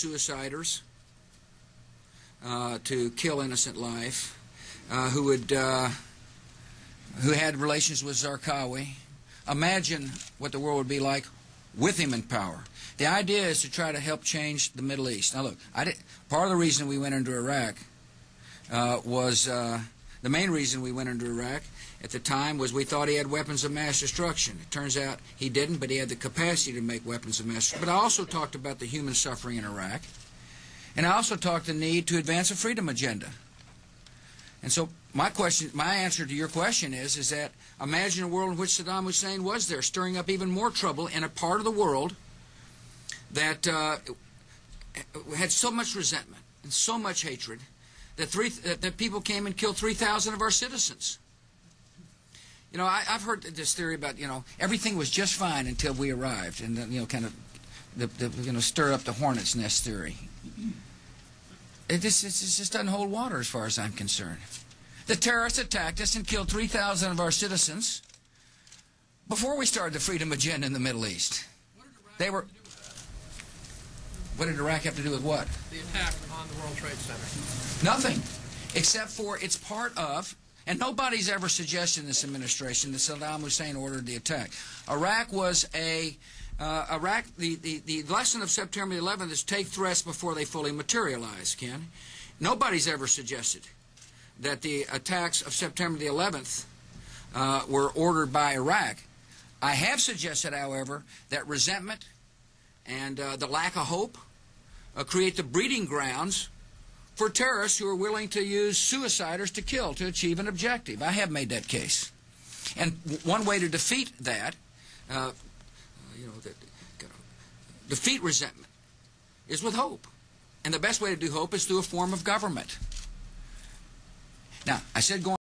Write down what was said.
suiciders to kill innocent life, who had relations with Zarqawi. Imagine what the world would be like with him in power. The idea is to try to help change the Middle East. Now look, part of the reason we went into Iraq was the main reason we went into Iraq at the time was we thought he had weapons of mass destruction. It turns out he didn't, but he had the capacity to make weapons of mass destruction. But I also talked about the human suffering in Iraq, and I also talked the need to advance a freedom agenda. And so my answer to your question is that imagine a world in which Saddam Hussein was there, stirring up even more trouble in a part of the world that had so much resentment and so much hatred that people came and killed 3,000 of our citizens. You know, I've heard this theory about, everything was just fine until we arrived, and kind of stir up the hornet's nest theory. It just doesn't hold water as far as I'm concerned. The terrorists attacked us and killed 3,000 of our citizens before we started the freedom agenda in the Middle East. What did Iraq have to do with what? The attack on the World Trade Center. Nothing, except for it's part of, and nobody's ever suggested in this administration that Saddam Hussein ordered the attack. Iraq was the lesson of September 11th is take threats before they fully materialize, Ken. Nobody's ever suggested that the attacks of September the 11th were ordered by Iraq. I have suggested, however, that resentment and the lack of hope create the breeding grounds for terrorists who are willing to use suiciders to kill to achieve an objective. I have made that case. And one way to defeat that, defeat resentment, is with hope. And the best way to do hope is through a form of government. Now, I said going